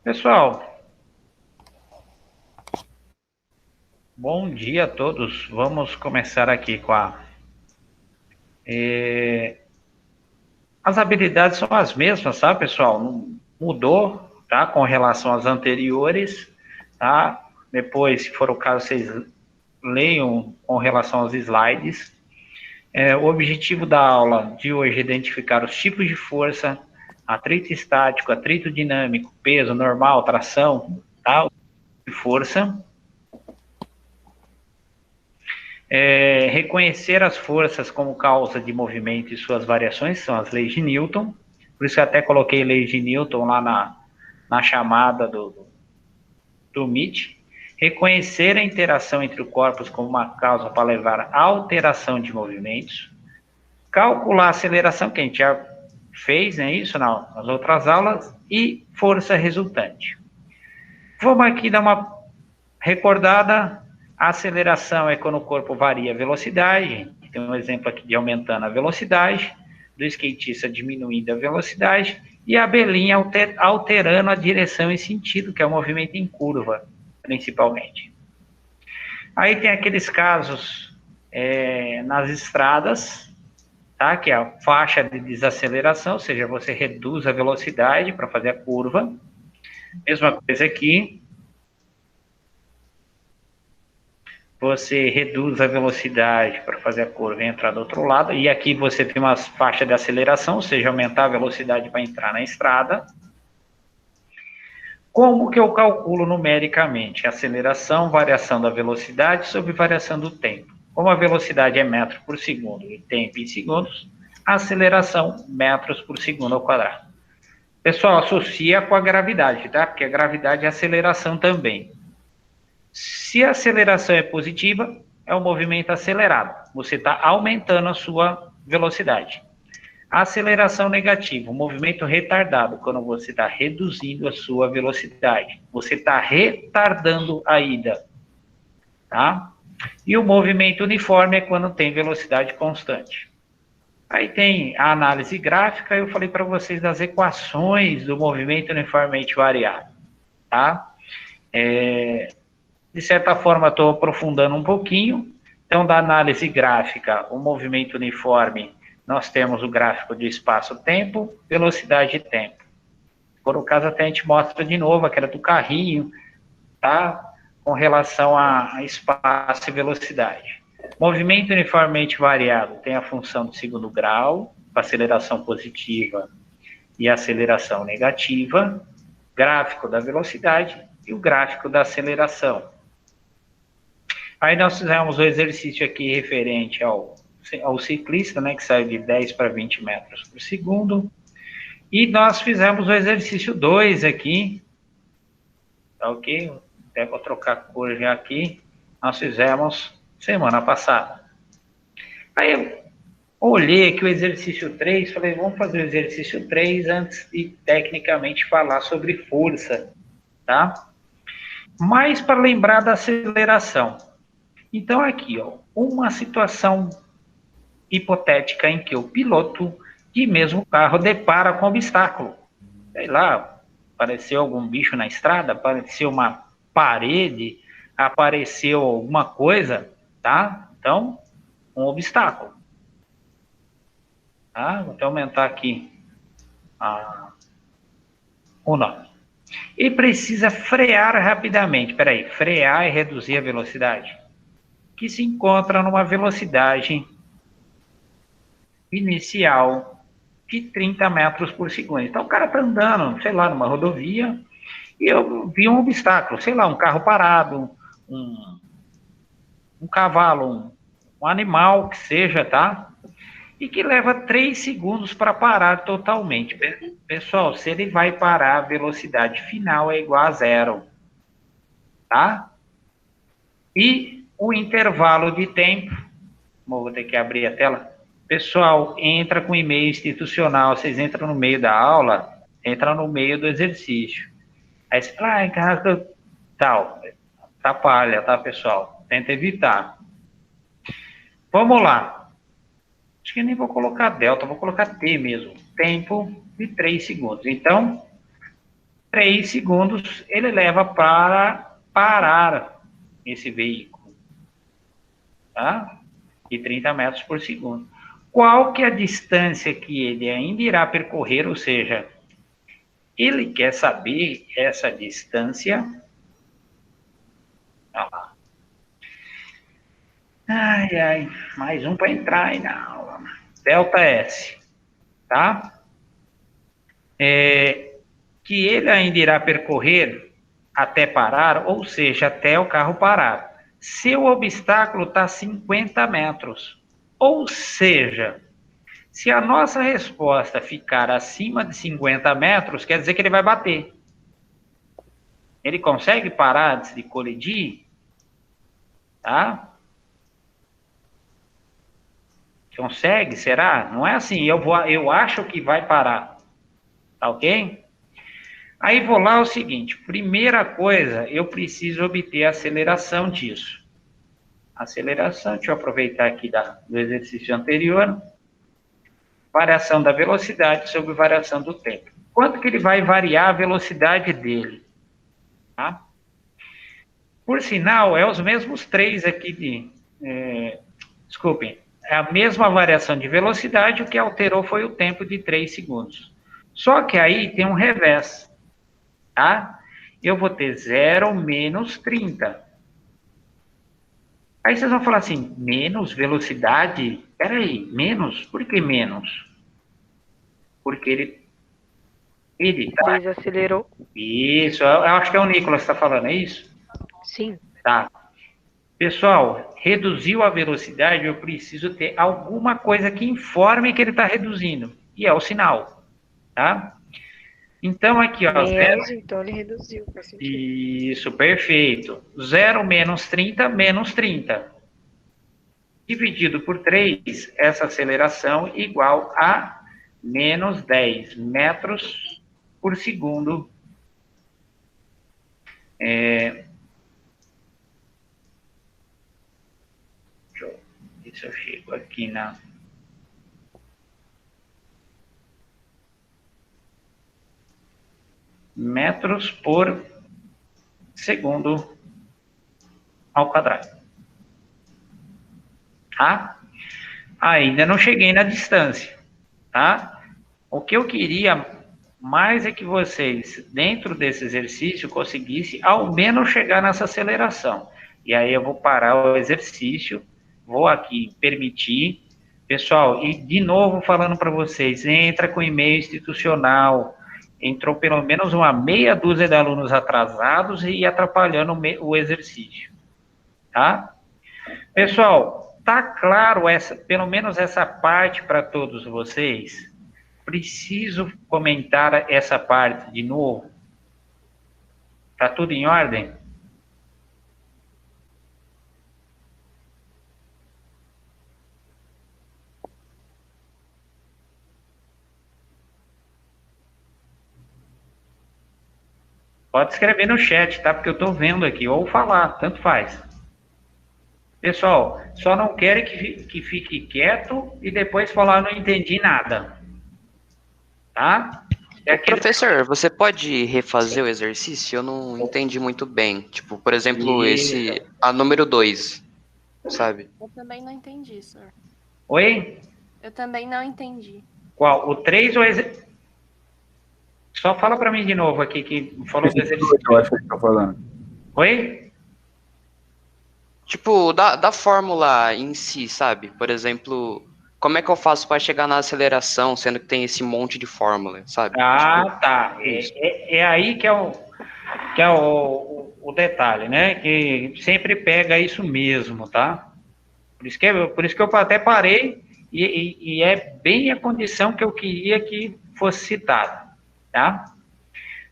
Pessoal, bom dia a todos. Vamos começar aqui com as habilidades são as mesmas, tá, pessoal? Não mudou, tá? Com relação às anteriores, tá? Depois, se for o caso, vocês leiam com relação aos slides. O objetivo da aula de hoje é identificar os tipos de força, atrito estático, atrito dinâmico, peso normal, tração, tá? De força. Reconhecer as forças como causa de movimento e suas variações, são as leis de Newton. Por isso eu até coloquei leis de Newton lá na chamada do Meet. Reconhecer a interação entre os corpos como uma causa para levar à alteração de movimentos. Calcular a aceleração, que a gente já fez, né, isso nas outras aulas, e força resultante. Vamos aqui dar uma recordada. A aceleração é quando o corpo varia a velocidade. Tem um exemplo aqui de aumentando a velocidade, do skatista diminuindo a velocidade, e a abelhinha alterando a direção e sentido, que é o movimento em curva, principalmente. Aí tem aqueles casos nas estradas, tá? Que é a faixa de desaceleração, ou seja, você reduz a velocidade para fazer a curva. Mesma coisa aqui. Você reduz a velocidade para fazer a curva e entrar do outro lado, e aqui você tem uma faixa de aceleração, ou seja, aumentar a velocidade para entrar na estrada. Como que eu calculo numericamente? Aceleração, variação da velocidade sobre variação do tempo. Como a velocidade é metro por segundo e tempo em segundos, a aceleração metros por segundo ao quadrado. Pessoal, associa com a gravidade, tá? Porque a gravidade é aceleração também. Se a aceleração é positiva, é um movimento acelerado. Você está aumentando a sua velocidade. A aceleração negativa, um movimento retardado, quando você está reduzindo a sua velocidade. Você está retardando a ida. Tá? E o movimento uniforme é quando tem velocidade constante. Aí tem a análise gráfica, eu falei para vocês das equações do movimento uniformemente variável. Tá? De certa forma, estou aprofundando um pouquinho. Então, da análise gráfica, o movimento uniforme, nós temos o gráfico de espaço-tempo, velocidade e tempo. Por o caso, até a gente mostra de novo aquela do carrinho, tá? Com relação a espaço e velocidade. Movimento uniformemente variado tem a função de segundo grau, aceleração positiva e aceleração negativa, gráfico da velocidade e o gráfico da aceleração. Aí nós fizemos o exercício aqui referente ao ciclista, né, que saiu de 10 para 20 metros por segundo. E nós fizemos o exercício 2 aqui, tá ok? Até vou trocar a cor já aqui. Nós fizemos semana passada. Aí eu olhei aqui o exercício 3, falei, vamos fazer o exercício 3 antes de tecnicamente falar sobre força, tá? Mas para lembrar da aceleração. Então, aqui, ó, uma situação hipotética em que o piloto de mesmo carro depara com obstáculo. Sei lá, apareceu algum bicho na estrada, apareceu uma parede, apareceu alguma coisa, tá? Então, um obstáculo. Tá? Vou até aumentar aqui o nome. Ele precisa frear rapidamente. Peraí, frear e reduzir a velocidade, que se encontra numa velocidade inicial de 30 metros por segundo. Então o cara está andando, sei lá, numa rodovia, e eu vi um obstáculo, sei lá, um carro parado, um cavalo, um animal que seja, tá? E que leva 3 segundos para parar totalmente. Pessoal, se ele vai parar, a velocidade final é igual a zero, tá? E o intervalo de tempo, vou ter que abrir a tela. Pessoal, entra com e-mail institucional, vocês entram no meio da aula, entra no meio do exercício. Aí você fala, ah, cara, tal, atrapalha, tá, pessoal? Tenta evitar. Vamos lá. Acho que nem vou colocar delta, vou colocar T mesmo. Tempo de 3 segundos. Então, 3 segundos ele leva para parar esse veículo, tá? E 30 metros por segundo. Qual que é a distância que ele ainda irá percorrer, ou seja, ele quer saber essa distância. Olha lá. Ai, mais um para entrar aí na aula. Delta S, tá? Que ele ainda irá percorrer até parar, ou seja, até o carro parar. Seu obstáculo está 50 metros. Ou seja, se a nossa resposta ficar acima de 50 metros, quer dizer que ele vai bater. Ele consegue parar antes de colidir? Tá? Consegue? Será? Não é assim, eu acho que vai parar. Tá ok? Aí vou lá o seguinte, primeira coisa, eu preciso obter a aceleração disso. Aceleração, deixa eu aproveitar aqui do exercício anterior. Variação da velocidade sobre variação do tempo. Quanto que ele vai variar a velocidade dele? Tá? Por sinal, é os mesmos 3 aqui desculpem, é a mesma variação de velocidade, o que alterou foi o tempo de 3 segundos. Só que aí tem um revés, tá? Eu vou ter 0 menos 30. Aí vocês vão falar assim, menos velocidade? Peraí, menos? Por que menos? Porque ele tá... Desacelerou. Isso, eu acho que é o Nicolas que está falando, é isso? Sim. Tá. Pessoal, reduziu a velocidade, eu preciso ter alguma coisa que informe que ele está reduzindo. E é o sinal, tá? Então, aqui, ó. Menos, então ele reduziu, faz sentido. Isso, perfeito. 0 menos 30, menos 30. Dividido por 3, essa aceleração igual a menos 10 metros por segundo. Deixa eu ver se eu chego aqui na... metros por segundo ao quadrado. Tá? Ainda não cheguei na distância, tá? O que eu queria mais é que vocês, dentro desse exercício, conseguissem ao menos chegar nessa aceleração. E aí eu vou parar o exercício, vou aqui permitir. Pessoal, e de novo falando para vocês, entra com e-mail institucional. Entrou pelo menos uma meia dúzia de alunos atrasados e atrapalhando o exercício, tá? Pessoal, tá claro pelo menos essa parte para todos vocês? Preciso comentar essa parte de novo? Tá tudo em ordem? Pode escrever no chat, tá? Porque eu estou vendo aqui, ou falar, tanto faz. Pessoal, só não quero que fique quieto e depois falar não entendi nada. Tá? Professor, você pode refazer o exercício? Eu não entendi muito bem. Tipo, por exemplo, a número 2, sabe? Eu também não entendi, senhor. Oi? Eu também não entendi. Qual? O 3 ou Só fala para mim de novo aqui que falou do exercício. Eu acho que ele tá falando. Oi? Tipo, da fórmula em si, sabe? Por exemplo, como é que eu faço para chegar na aceleração, sendo que tem esse monte de fórmula, sabe? Ah, tipo, tá. É aí que é o detalhe, né? Que sempre pega isso mesmo, tá? Por isso que eu até parei e é bem a condição que eu queria que fosse citada, tá?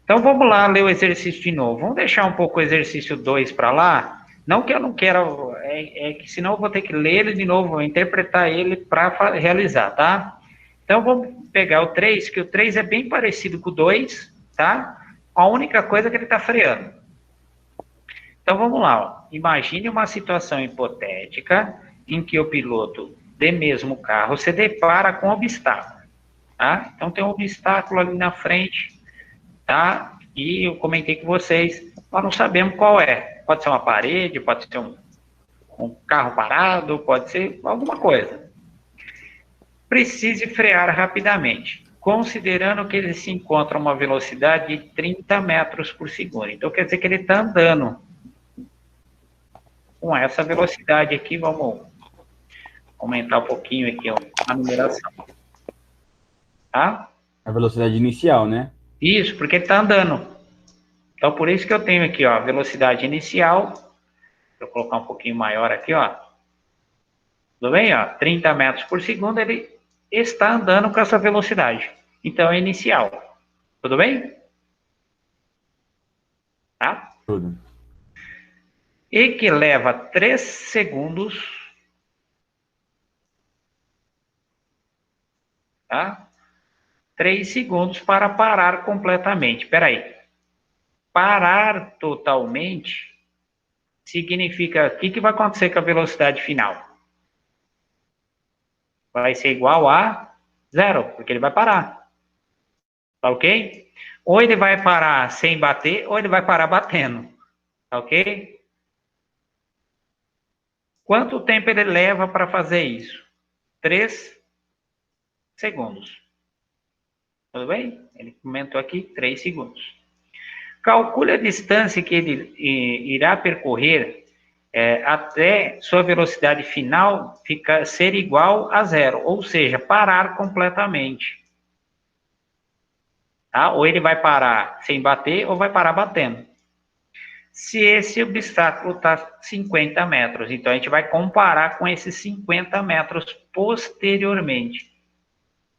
Então vamos lá ler o exercício de novo. Vamos deixar um pouco o exercício 2 para lá. Não que eu não queira, é que senão eu vou ter que ler ele de novo, interpretar ele para realizar, tá? Então vamos pegar o 3, que o 3 é bem parecido com o 2, tá? A única coisa é que ele está freando. Então vamos lá, ó. Imagine uma situação hipotética em que o piloto de mesmo carro se depara com um obstáculo, tá? Então tem um obstáculo ali na frente, tá? E eu comentei com vocês, nós não sabemos qual é. Pode ser uma parede, pode ser um carro parado, pode ser alguma coisa. Precise frear rapidamente, considerando que ele se encontra a uma velocidade de 30 metros por segundo. Então, quer dizer que ele está andando com essa velocidade aqui. Vamos aumentar um pouquinho aqui a numeração. Tá? A velocidade inicial, né? Isso, porque ele está andando. Então, por isso que eu tenho aqui, ó, a velocidade inicial. Vou colocar um pouquinho maior aqui, ó. Tudo bem? Ó, 30 metros por segundo, ele está andando com essa velocidade. Então, é inicial. Tudo bem? Tá? Tudo. E que leva 3 segundos. Tá? 3 segundos para parar completamente. Espera aí. Parar totalmente significa, o que vai acontecer com a velocidade final? Vai ser igual a 0, porque ele vai parar. Tá ok? Ou ele vai parar sem bater, ou ele vai parar batendo. Tá ok? Quanto tempo ele leva para fazer isso? 3 segundos. Tudo bem? Ele comentou aqui 3 segundos. Calcule a distância que ele irá percorrer até sua velocidade final ser igual a 0, ou seja, parar completamente. Tá? Ou ele vai parar sem bater, ou vai parar batendo. Se esse obstáculo está 50 metros, então a gente vai comparar com esses 50 metros posteriormente.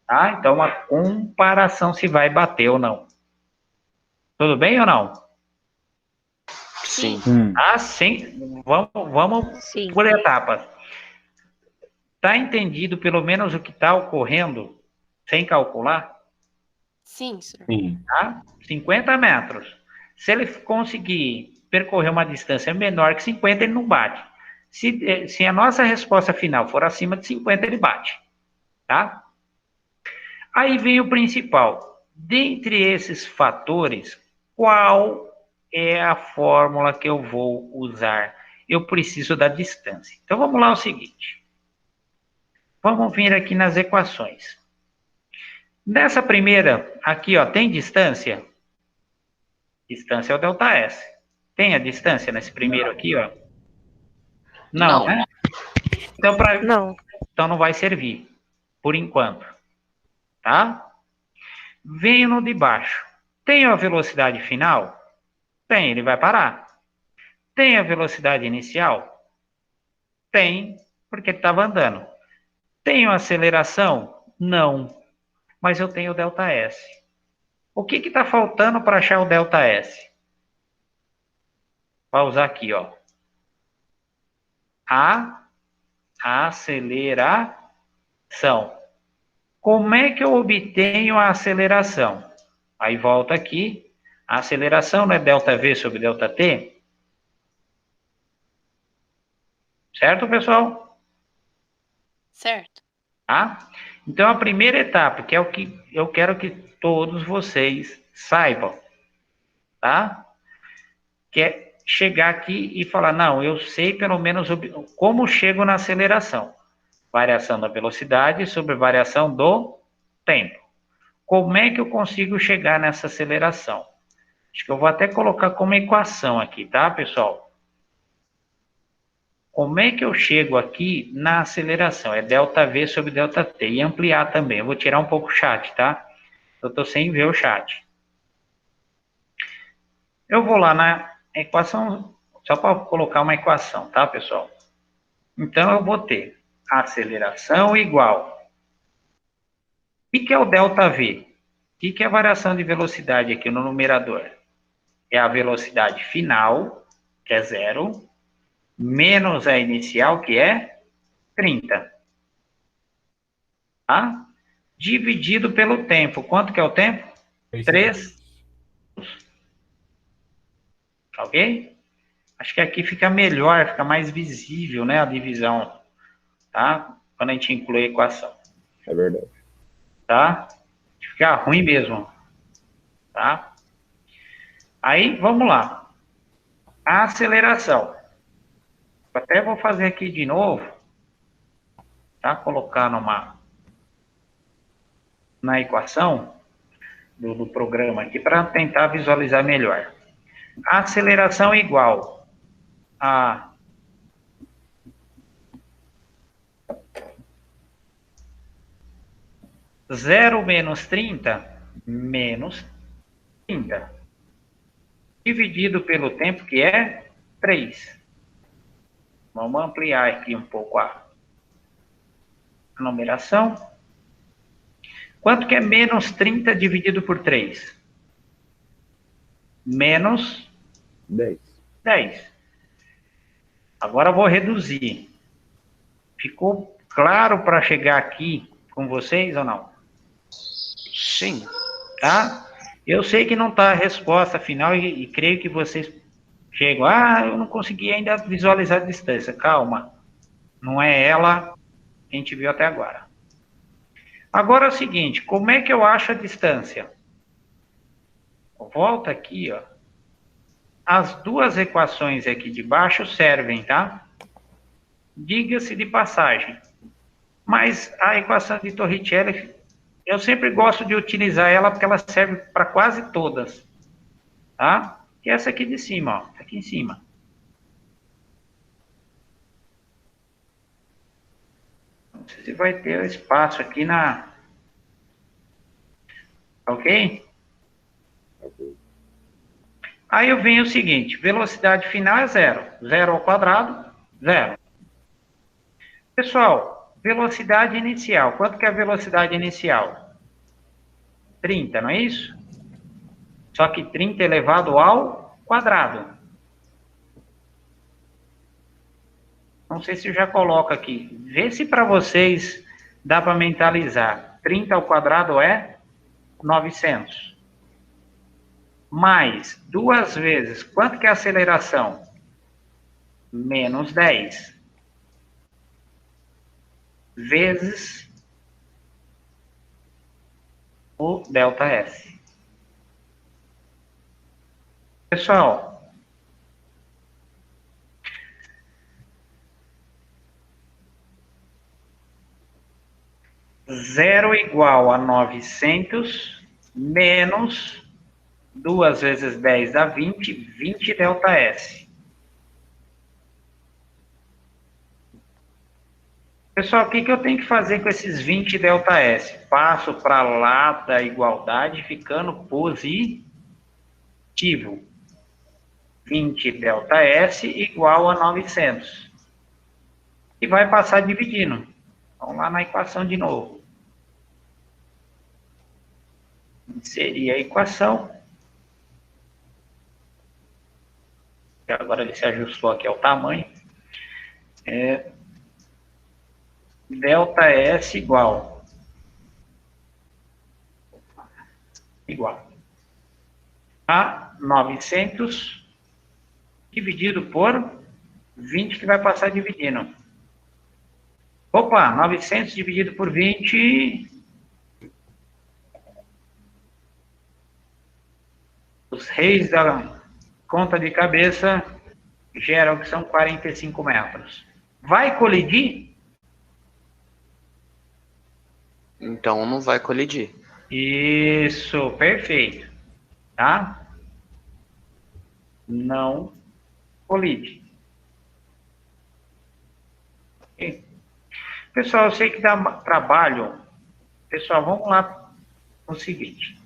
Tá? Então, uma comparação se vai bater ou não. Tudo bem ou não? Sim. Ah, sim. Vamos Sim. por etapas. Tá entendido pelo menos o que está ocorrendo sem calcular? Sim, senhor. Sim. Tá? 50 metros. Se ele conseguir percorrer uma distância menor que 50, ele não bate. Se a nossa resposta final for acima de 50, ele bate. Tá? Aí vem o principal. Dentre esses fatores, qual é a fórmula que eu vou usar? Eu preciso da distância. Então, vamos lá o seguinte. Vamos vir aqui nas equações. Nessa primeira, aqui, ó, tem distância? Distância é o ΔS. Tem a distância nesse primeiro aqui, ó? Não, Não. né? Não. Então não vai servir, por enquanto. Tá? Venho no de baixo. Tem a velocidade final? Tem, ele vai parar. Tem a velocidade inicial? Tem, porque ele estava andando. Tenho aceleração? Não. Mas eu tenho o ΔS. O que está faltando para achar o ΔS? Vou usar aqui, ó. A aceleração. Como é que eu obtenho a aceleração? Aí volta aqui. A aceleração não é ΔV sobre ΔT? Certo, pessoal? Certo. Tá? Então, a primeira etapa, que é o que eu quero que todos vocês saibam, tá? Que é chegar aqui e falar, não, eu sei pelo menos como chego na aceleração. Variação da velocidade sobre variação do tempo. Como é que eu consigo chegar nessa aceleração? Acho que eu vou até colocar como equação aqui, tá, pessoal? Como é que eu chego aqui na aceleração? É ΔV sobre ΔT. E ampliar também. Eu vou tirar um pouco o chat, tá? Eu estou sem ver o chat. Eu vou lá na equação, só para colocar uma equação, tá, pessoal? Então, eu vou ter aceleração igual. O que é o ΔV? O que é a variação de velocidade aqui no numerador? É a velocidade final, que é 0, menos a inicial, que é 30. Tá? Dividido pelo tempo. Quanto que é o tempo? 3. Ok? Acho que aqui fica melhor, fica mais visível, né, a divisão, tá? Quando a gente inclui a equação. É verdade. Tá? Fica ruim mesmo. Tá? Aí, vamos lá. A aceleração. Até vou fazer aqui de novo, tá? Colocar na equação do programa aqui para tentar visualizar melhor. A aceleração é igual a zero menos 30 menos 30 dividido pelo tempo, que é 3. Vamos ampliar aqui um pouco a numeração. Quanto que é menos 30 dividido por 3? Menos 10. 10. Agora eu vou reduzir. Ficou claro para chegar aqui com vocês ou não? Sim. Tá? Eu sei que não está a resposta final e creio que vocês chegam. Eu não consegui ainda visualizar a distância. Calma. Não é ela que a gente viu até agora. Agora é o seguinte, como é que eu acho a distância? Volta aqui, ó. As duas equações aqui de baixo servem, tá? Diga-se de passagem. Mas a equação de Torricelli, eu sempre gosto de utilizar ela porque ela serve para quase todas, tá? E essa aqui de cima, ó, aqui em cima. Você vai ter espaço aqui na... Ok? Aí eu venho o seguinte, velocidade final é zero. Zero ao quadrado, zero. Pessoal, velocidade inicial. Quanto que é a velocidade inicial? 30, não é isso? Só que 30 elevado ao quadrado. Não sei se eu já coloco aqui. Vê se para vocês dá para mentalizar. 30 ao quadrado é 900. Mais 2 vezes. Quanto que é a aceleração? Menos 10. Vezes o ΔS. Pessoal, zero igual a 900 menos 2 vezes 10 dá 20, 20 ΔS. Pessoal, o que eu tenho que fazer com esses 20 ΔS? Passo para lá da igualdade, ficando positivo. 20 ΔS igual a 900. E vai passar dividindo. Vamos lá na equação de novo. Inserir a equação. Agora ele se ajustou aqui ao tamanho. ΔS igual a 900 dividido por 20, que vai passar dividindo. Opa, 900 dividido por 20. Os reis da conta de cabeça geram que são 45 metros. Vai colidir? Então não vai colidir. Isso, perfeito. Tá? Não colide. Okay. Pessoal, eu sei que dá trabalho. Pessoal, vamos lá no seguinte.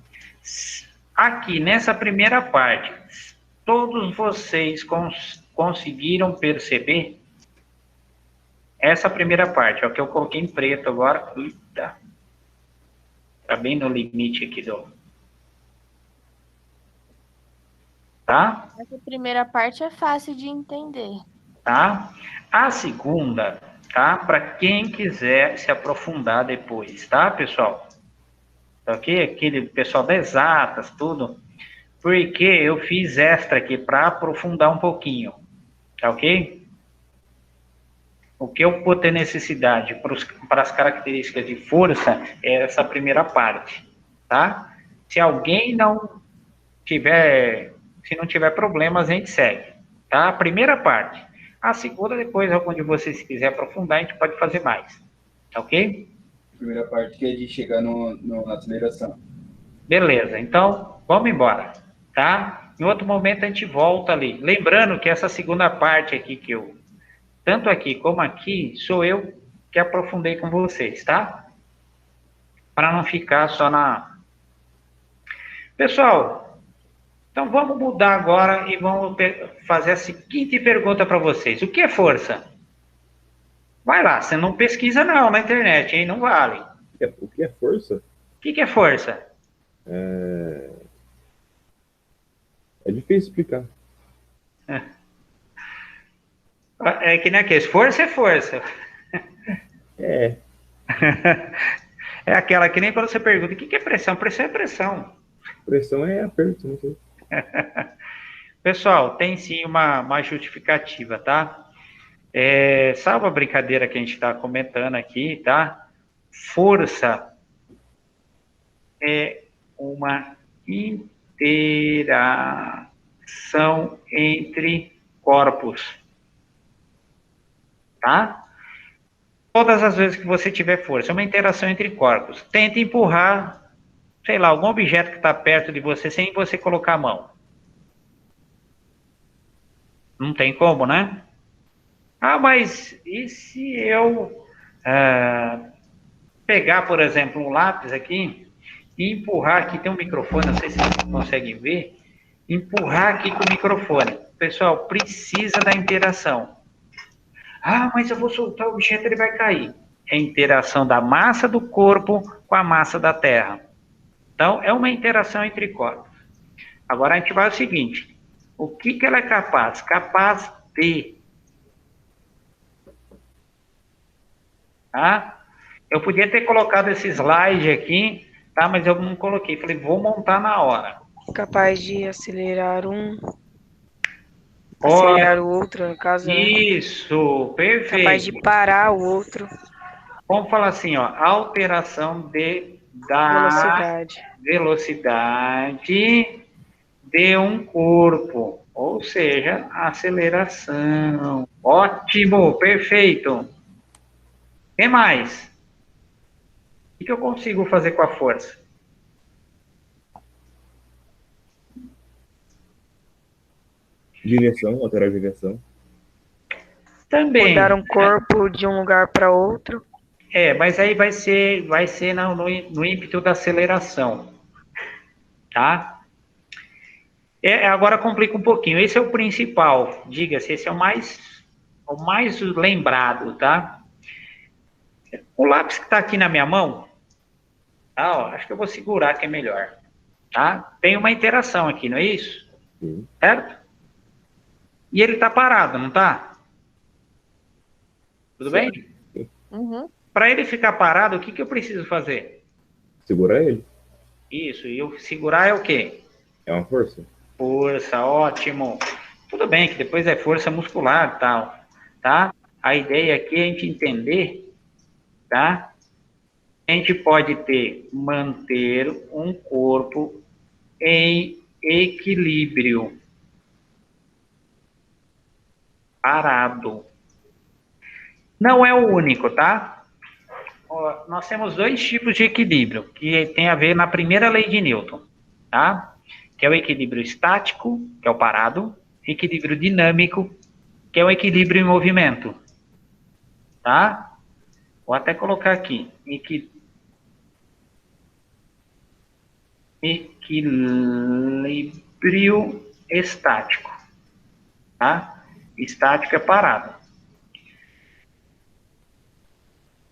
Aqui, nessa primeira parte, todos vocês conseguiram perceber essa primeira parte, ó, que eu coloquei em preto agora. Eita. Tá bem no limite aqui do... Tá? Essa primeira parte é fácil de entender. Tá? A segunda, tá? Para quem quiser se aprofundar depois, tá, pessoal? Ok? Aquele pessoal das exatas, tudo. Porque eu fiz extra aqui para aprofundar um pouquinho. Tá ok? O que eu vou ter necessidade para as características de força é essa primeira parte, tá? Se alguém não tiver Se não tiver problemas, a gente segue. Tá? A primeira parte. A segunda, depois, onde você se quiser aprofundar, a gente pode fazer mais. Tá ok? Primeira parte que é de chegar na aceleração. Beleza, então vamos embora, tá? Em outro momento a gente volta ali. Lembrando que essa segunda parte aqui que eu, tanto aqui como aqui, sou eu que aprofundei com vocês, tá? Para não ficar só na... Pessoal, então vamos mudar agora e vamos fazer a seguinte pergunta para vocês. O que é força? Vai lá, você não pesquisa não na internet, hein? Não vale. O que é força? O que é força? É difícil explicar. É que nem aquele, força é força. É. É aquela que nem quando você pergunta, o que é pressão? Pressão é pressão. Pressão é aperto, não sei. Pessoal, tem sim uma justificativa, tá? Salva a brincadeira que a gente está comentando aqui, tá? Força é uma interação entre corpos, tá? Todas as vezes que você tiver força, é uma interação entre corpos. Tenta empurrar, sei lá, algum objeto que está perto de você sem você colocar a mão. Não tem como, né? Ah, mas e se eu pegar, por exemplo, um lápis aqui e empurrar aqui, tem um microfone, não sei se vocês conseguem ver, empurrar aqui com o microfone. Pessoal, precisa da interação. Ah, mas eu vou soltar o objeto, ele vai cair. É a interação da massa do corpo com a massa da Terra. Então, é uma interação entre corpos. Agora, a gente vai ao seguinte. O que ela é capaz? Capaz de... Tá? Eu podia ter colocado esse slide aqui, tá? Mas eu não coloquei. Falei, vou montar na hora. Capaz de acelerar um, Olha, acelerar o outro, no caso, né? isso, perfeito. Capaz de parar o outro. Vamos falar assim, ó, alteração da velocidade de um corpo, ou seja, aceleração. Ótimo, perfeito. O que mais? O que eu consigo fazer com a força? Direção, alterar a direção. Também. Mudar um corpo de um lugar para outro. Mas aí vai ser no ímpeto da aceleração, tá? Agora complica um pouquinho. Esse é o principal, diga-se, esse é o mais lembrado, tá? O lápis que está aqui na minha mão, tá, ó, acho que eu vou segurar que é melhor, tá? Tem uma interação aqui, não é isso? Sim. Certo? E ele está parado, não está? Tudo bem? Uhum. Para ele ficar parado, o que eu preciso fazer? Segurar ele. Isso, e eu segurar é o quê? É uma força. Força, ótimo. Tudo bem que depois é força muscular e tal, tá? A ideia aqui é a gente entender, tá? A gente pode manter um corpo em equilíbrio, parado. Não é o único, tá? Ó, nós temos dois tipos de equilíbrio, que tem a ver na primeira lei de Newton, tá? Que é o equilíbrio estático, que é o parado, equilíbrio dinâmico, que é o equilíbrio em movimento, tá? Vou até colocar aqui, equilíbrio estático, tá? Estático é parado.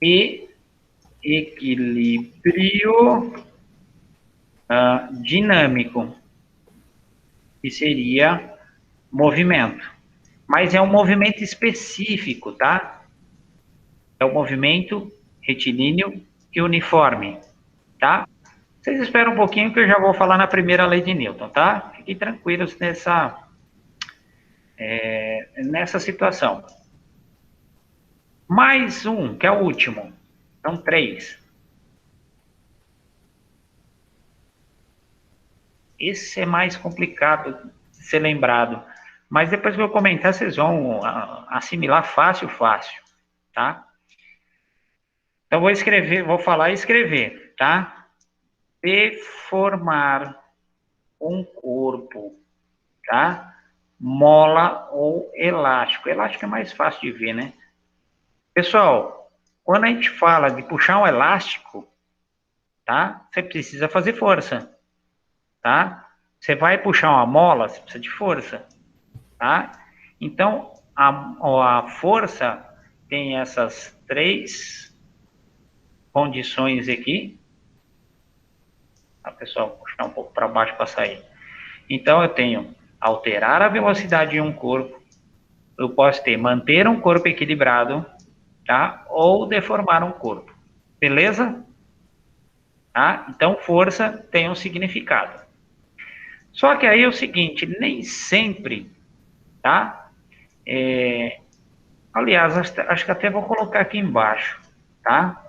E equilíbrio dinâmico, que seria movimento. Mas é um movimento específico, tá? É o movimento retilíneo e uniforme, tá? Vocês esperam um pouquinho que eu já vou falar na primeira lei de Newton, tá? Fiquem tranquilos nessa situação. Mais um, que é o último. São 3. Esse é mais complicado. ser lembrado. Mas depois que eu comentar, vocês vão assimilar fácil, tá? Então, vou falar e escrever, tá? Deformar um corpo, tá? Mola ou elástico. Elástico é mais fácil de ver, né? Pessoal, quando a gente fala de puxar um elástico, tá? Você precisa fazer força, tá? Você vai puxar uma mola, você precisa de força, tá? Então, a força tem essas 3 condições aqui. Tá, pessoal, vou puxar um pouco para baixo para sair. Então, eu tenho alterar a velocidade de um corpo, eu posso ter manter um corpo equilibrado, tá? Ou deformar um corpo. Beleza? Tá? Então, força tem um significado. Só que aí é o seguinte, nem sempre, tá? Aliás, acho que até vou colocar aqui embaixo, tá?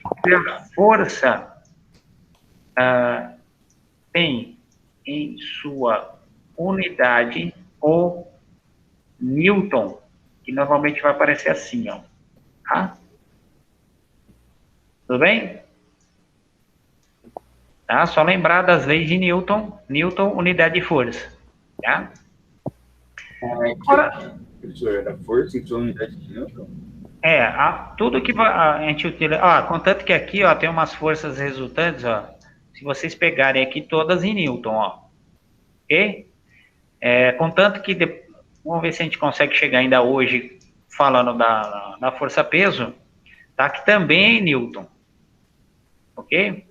A força tem em sua unidade o Newton, que normalmente vai aparecer assim, ó, tá? Tudo bem? Tá? Só lembrar das leis de Newton, unidade de força, tá? Agora, Professor, a força em sua unidade de Newton? Tudo que a gente utiliza, contanto que aqui, ó, tem umas forças resultantes, ó, se vocês pegarem aqui todas em Newton, ó, ok? Contanto que, vamos ver se a gente consegue chegar ainda hoje falando da força-peso, tá? Que também é em Newton, ok?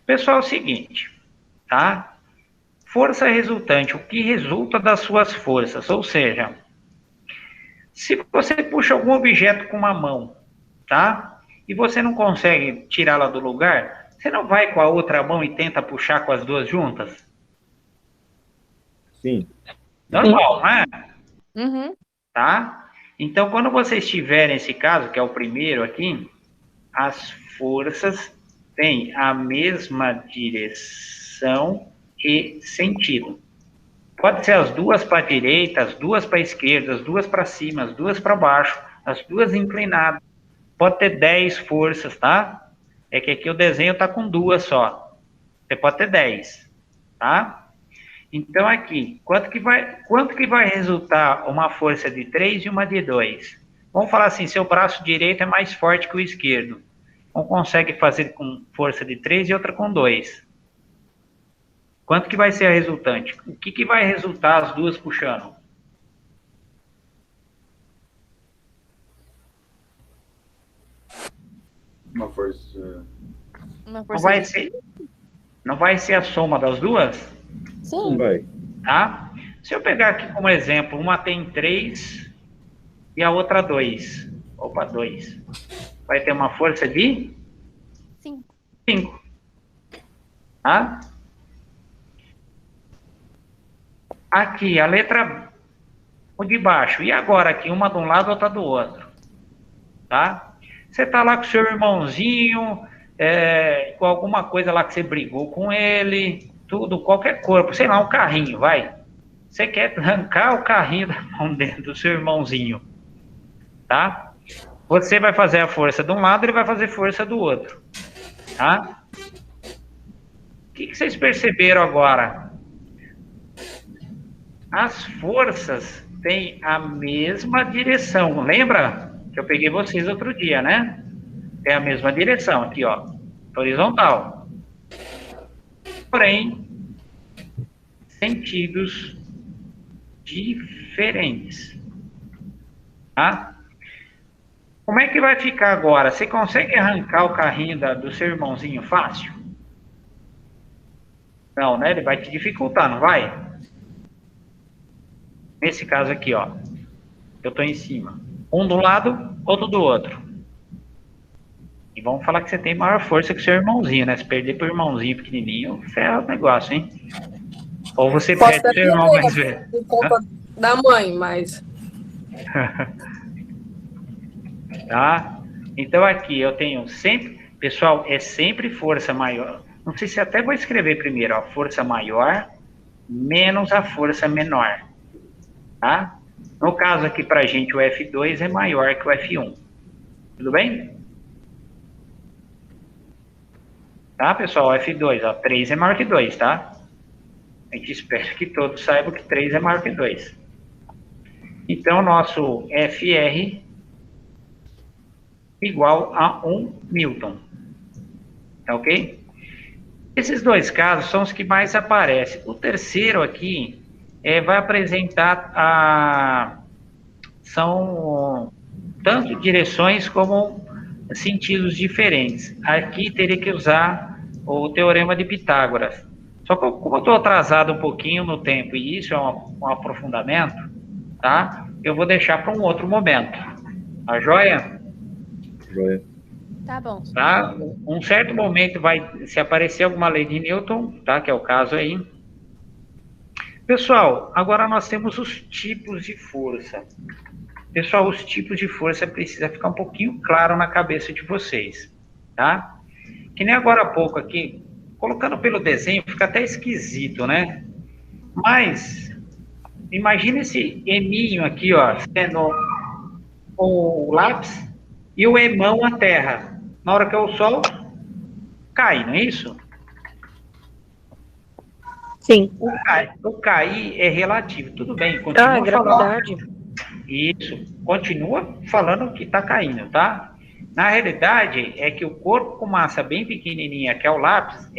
Pessoal, é o seguinte, tá? Força resultante, o que resulta das suas forças, ou seja, se você puxa algum objeto com uma mão, tá? E você não consegue tirá-la do lugar, você não vai com a outra mão e tenta puxar com as duas juntas? Sim. Normal, não é? Uhum. Tá? Então, quando vocês tiverem esse caso, que é o primeiro aqui, as forças têm a mesma direção e sentido. Pode ser as duas para a direita, as duas para a esquerda, as duas para cima, as duas para baixo, as duas inclinadas. Pode ter 10 forças, tá? É que aqui o desenho está com 2 só. Você pode ter 10, tá? Então aqui, quanto que vai resultar uma força de 3 e uma de 2? Vamos falar assim, seu braço direito é mais forte que o esquerdo. Um consegue fazer com força de 3 e outra com 2. Quanto que vai ser a resultante? O que vai resultar as duas puxando? Uma força... Uma Não força não vai ser a soma das duas? Sim. Vai. Tá? Se eu pegar aqui como exemplo, uma tem 3 e a outra 2. Opa, 2. Vai ter uma força de 5. Tá? Aqui, a letra o de baixo. E agora aqui, uma de um lado, outra do outro. Tá? Você tá lá com o seu irmãozinho, com alguma coisa lá que você brigou com ele, tudo, qualquer corpo, sei lá, um carrinho, vai. Você quer arrancar o carrinho da mão dentro do seu irmãozinho, tá? Você vai fazer a força de um lado, ele vai fazer força do outro, tá? O que vocês perceberam agora? As forças têm a mesma direção, lembra que eu peguei vocês outro dia, né? Tem a mesma direção aqui, ó, horizontal. Porém, sentidos diferentes, tá? Como é que vai ficar agora? Você consegue arrancar o carrinho do seu irmãozinho fácil? Não, né? Ele vai te dificultar, não vai? Nesse caso aqui, ó, eu tô em cima. Um do lado, outro do outro. E vamos falar que você tem maior força que o seu irmãozinho, né? Se perder pro irmãozinho pequenininho, ferra o negócio, hein? Ou você perde pro seu irmão mais velho. Por conta da mãe, mas... Tá? Então aqui eu tenho sempre... Pessoal, é sempre força maior. Não sei se até vou escrever primeiro, ó. Força maior menos a força menor, tá? No caso aqui para a gente, o F2 é maior que o F1. Tudo bem? Tá, pessoal? F2, ó, 3 é maior que 2, tá? A gente espera que todos saibam que 3 é maior que 2. Então, nosso FR igual a 1 Newton. Tá ok? Esses dois casos são os que mais aparecem. O terceiro aqui vai apresentar são tanto direções como sentidos diferentes. Aqui teria que usar o Teorema de Pitágoras. Só que como eu estou atrasado um pouquinho no tempo e isso é um aprofundamento, tá? Eu vou deixar para um outro momento. Tá joia? Joia. Tá bom. Tá? Um certo momento vai se aparecer alguma lei de Newton, tá? Que é o caso aí. Pessoal, agora nós temos os tipos de força. Pessoal, os tipos de força precisa ficar um pouquinho claro na cabeça de vocês, tá? Que nem agora há pouco aqui, colocando pelo desenho, fica até esquisito, né? Mas, imagina esse eminho aqui, ó, sendo o lápis e o emão a terra. Na hora que é o sol, cai, não é isso? Sim. O cair é relativo, tudo bem, continua Ah, gravidade. Isso, continua falando que está caindo, tá? Na realidade, é que o corpo com massa bem pequenininha, que é o lápis,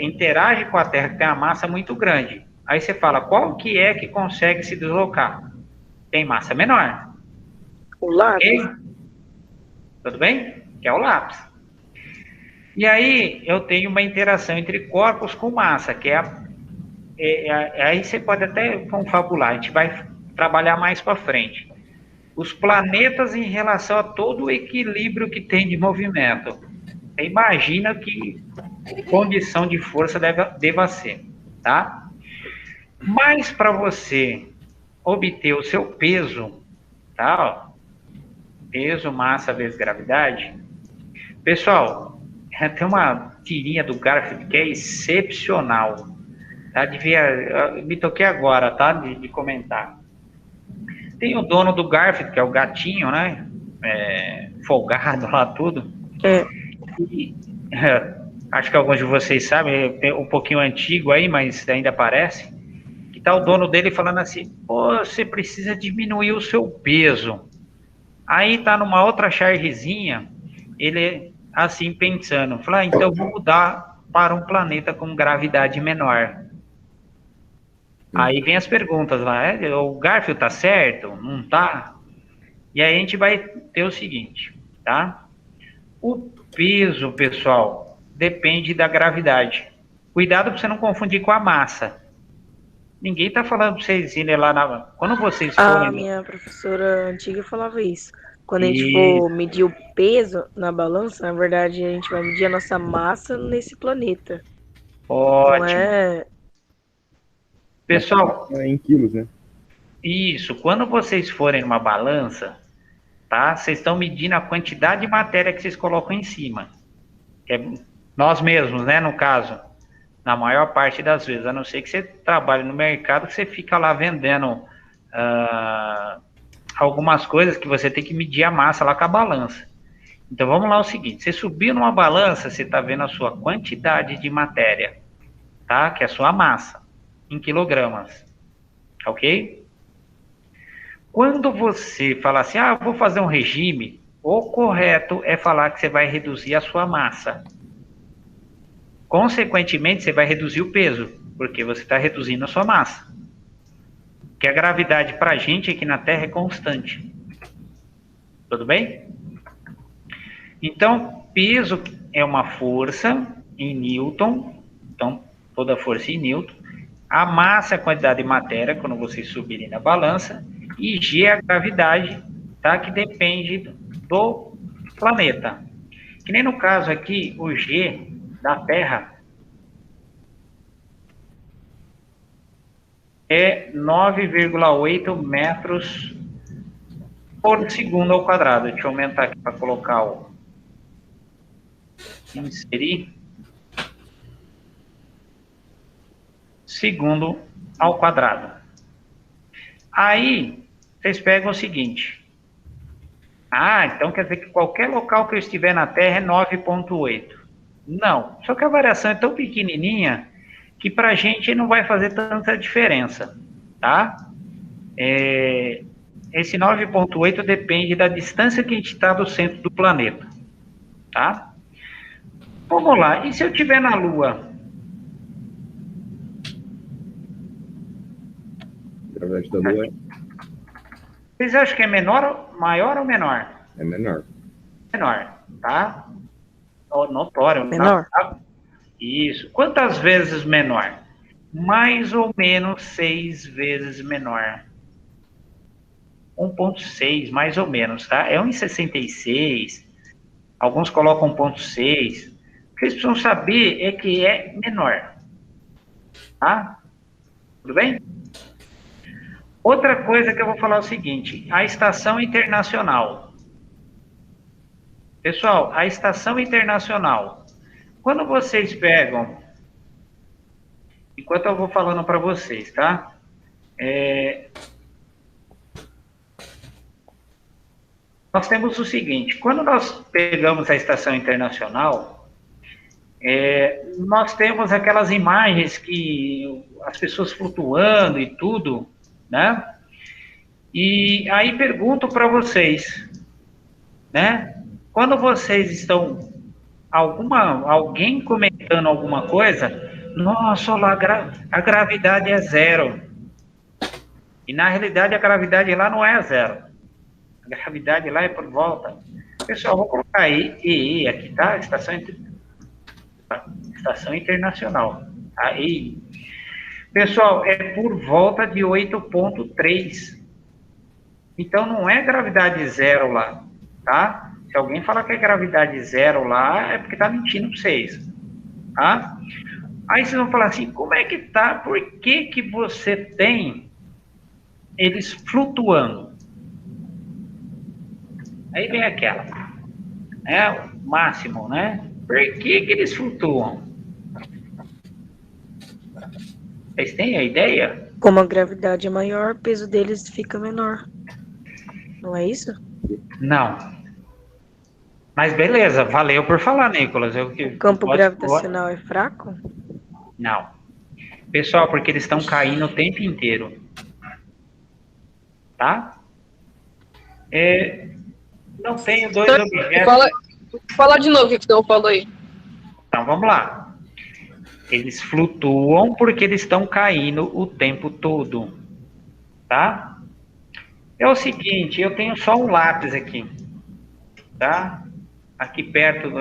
interage com a Terra, que tem uma massa muito grande. Aí você fala, qual que é que consegue se deslocar? Tem massa menor. O lápis. Ok? Tudo bem? Que é o lápis. E aí, eu tenho uma interação entre corpos com massa, que aí você pode até confabular, a gente vai trabalhar mais para frente. Os planetas em relação a todo o equilíbrio que tem de movimento. Você imagina que condição de força deva ser, tá? Mas para você obter o seu peso, tá? Peso, massa vezes gravidade. Pessoal, tem uma tirinha do Garfield que é excepcional. Tá? Me toquei agora, tá? De comentar. Tem o dono do Garfield, que é o gatinho, né? Folgado lá, tudo. E, acho que alguns de vocês sabem, é um pouquinho antigo aí, mas ainda aparece. Que tá o dono dele falando assim, pô, você precisa diminuir o seu peso. Aí tá numa outra chargezinha, ele assim pensando, fala, então eu vou mudar para um planeta com gravidade menor. Aí vem as perguntas lá, o Garfield tá certo? Não tá? E aí a gente vai ter o seguinte, tá? O peso, pessoal, depende da gravidade. Cuidado para você não confundir com a massa. Ninguém tá falando para vocês irem lá quando vocês forem... A minha professora antiga falava isso. Quando a gente for medir o peso na balança, na verdade, a gente vai medir a nossa massa nesse planeta. Ótimo. Não é... Pessoal... É em quilos, né? Isso. Quando vocês forem numa balança, tá? Vocês estão medindo a quantidade de matéria que vocês colocam em cima. Nós mesmos, né? No caso, na maior parte das vezes. A não ser que você trabalhe no mercado, que você fica lá vendendo... algumas coisas que você tem que medir a massa lá com a balança. Então vamos lá o seguinte, você subiu numa balança, você está vendo a sua quantidade de matéria, tá? Que é a sua massa, em quilogramas, ok? Quando você fala assim, vou fazer um regime, o correto é falar que você vai reduzir a sua massa. Consequentemente, você vai reduzir o peso, porque você está reduzindo a sua massa. Que a gravidade para a gente aqui na Terra é constante. Tudo bem? Então, peso é uma força em Newton. Então, toda força em Newton. A massa é a quantidade de matéria, quando vocês subirem na balança. E G é a gravidade, tá? Que depende do planeta. Que nem no caso aqui, o G da Terra é 9,8 metros por segundo ao quadrado. Deixa eu aumentar aqui para colocar inserir. segundo ao quadrado. Aí, vocês pegam o seguinte. Então quer dizer que qualquer local que eu estiver na Terra é 9,8. Não, só que a variação é tão pequenininha que para a gente não vai fazer tanta diferença, tá? Esse 9,8 depende da distância que a gente está do centro do planeta, tá? Vamos lá, e se eu estiver na Lua? A gravidade da Lua Vocês acham que é maior ou menor? é menor. Menor, tá? Notório. Menor. Tá? Isso. Quantas vezes menor? Mais ou menos 6 vezes menor. 1,6, mais ou menos, tá? É 1,66. Alguns colocam 1,6. O que vocês precisam saber é que é menor. Tá? Tudo bem? Outra coisa que eu vou falar é o seguinte. A Estação Internacional. Pessoal, a Estação Internacional. Quando vocês pegam... Enquanto eu vou falando para vocês, tá? Nós temos o seguinte, quando nós pegamos a Estação Internacional, nós temos aquelas imagens que as pessoas flutuando e tudo, né? E aí pergunto para vocês, né? Quando vocês estão, alguém comentando alguma coisa, nossa, a gravidade é 0. E na realidade a gravidade lá não é 0. A gravidade lá é por volta. Pessoal, vou colocar aí, aqui tá? Estação Internacional. Aí. Pessoal, é por volta de 8,3. Então não é gravidade 0 lá, tá? Se alguém falar que é gravidade 0 lá, é porque tá mentindo para vocês, tá? Aí vocês vão falar assim, como é que tá? Por que que você tem eles flutuando? Aí vem aquela, o máximo, né? Por que que eles flutuam? Vocês têm a ideia? Como a gravidade é maior, o peso deles fica menor. Não é isso? Não. Mas beleza, valeu por falar, Nicolas. O campo gravitacional é fraco? Não. Pessoal, porque eles estão caindo o tempo inteiro. Tá? Não tenho dois objetos... Fala de novo o que você falou aí. Então, vamos lá. Eles flutuam porque eles estão caindo o tempo todo. Tá? É o seguinte, eu tenho só um lápis aqui. Tá? Aqui perto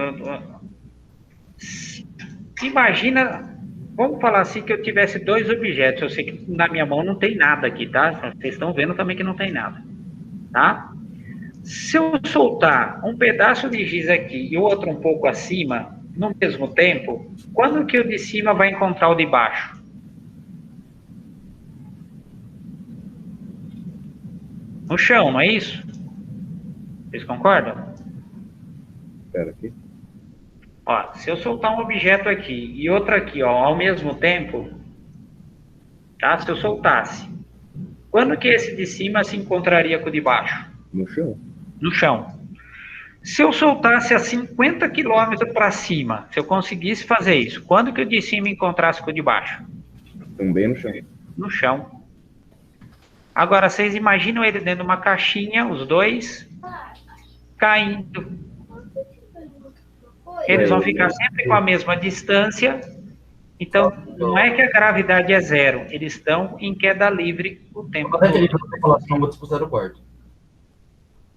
Imagina, vamos falar assim, que eu tivesse 2 objetos. Eu sei que na minha mão não tem nada aqui, tá? Vocês estão vendo também que não tem nada. Tá? Se eu soltar um pedaço de giz aqui e o outro um pouco acima, no mesmo tempo, quando que o de cima vai encontrar o de baixo? No chão, não é isso? Vocês concordam? Espera aqui. Ó, se eu soltar um objeto aqui e outro aqui, ó, ao mesmo tempo, tá? Se eu soltasse, quando que esse de cima se encontraria com o de baixo? No chão. No chão. Se eu soltasse a 50 km para cima, se eu conseguisse fazer isso, quando que o de cima encontrasse com o de baixo? Também no chão. No chão. Agora, vocês imaginam ele dentro de uma caixinha, os dois, caindo. Eles vão ficar sempre com a mesma distância. Então, não é que a gravidade é 0. Eles estão em queda livre o tempo todo. Senão vou te expulsar do quarto.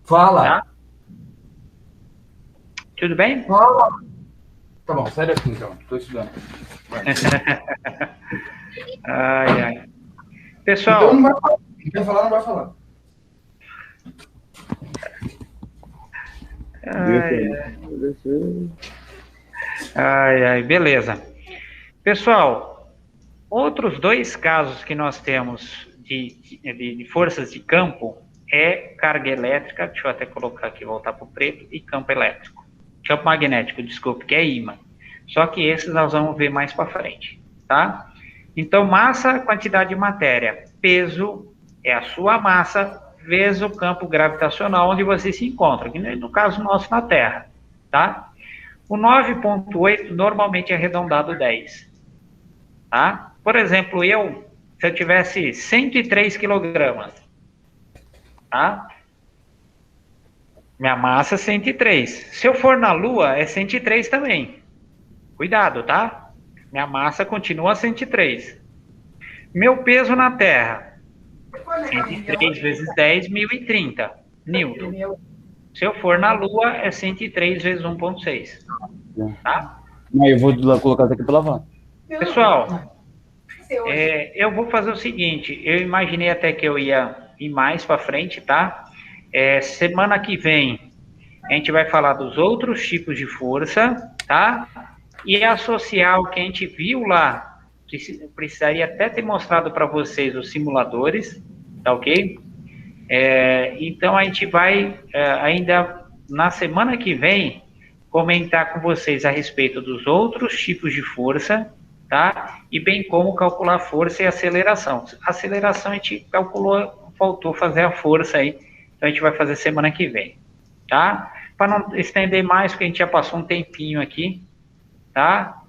Fala. Tá? Tudo bem? Fala. Tá bom, sai daqui então. Estou estudando. Ai, ai. Pessoal... Então não vai falar. Quem quer falar, não vai falar. Ai, beleza. Pessoal, outros 2 casos que nós temos de forças de campo é carga elétrica, deixa eu até colocar aqui, voltar para o preto, e campo elétrico. Campo magnético, desculpe, que é ímã. Só que esses nós vamos ver mais para frente, tá? Então, massa, quantidade de matéria. Peso é a sua massa vezes o campo gravitacional onde você se encontra, que no caso nosso na Terra, tá? O 9,8 normalmente é arredondado 10, tá? Por exemplo, se eu tivesse 103 quilogramas, tá? Minha massa é 103. Se eu for na Lua, é 103 também. Cuidado, tá? Minha massa continua 103. Meu peso na Terra, 103 vezes 10, 1030 Newton. Se eu for na Lua, é 103 vezes 1,6. Tá? Mas eu vou colocar isso aqui para lavar. Pessoal, eu vou fazer o seguinte. Eu imaginei até que eu ia ir mais para frente, tá? Semana que vem, a gente vai falar dos outros tipos de força, tá? E associar o que a gente viu lá. Precisaria até ter mostrado para vocês os simuladores, tá ok? Então, a gente vai, ainda na semana que vem, comentar com vocês a respeito dos outros tipos de força, tá? E bem como calcular força e aceleração. Aceleração a gente calculou, faltou fazer a força aí, então a gente vai fazer semana que vem, tá? Para não estender mais, porque a gente já passou um tempinho aqui, tá?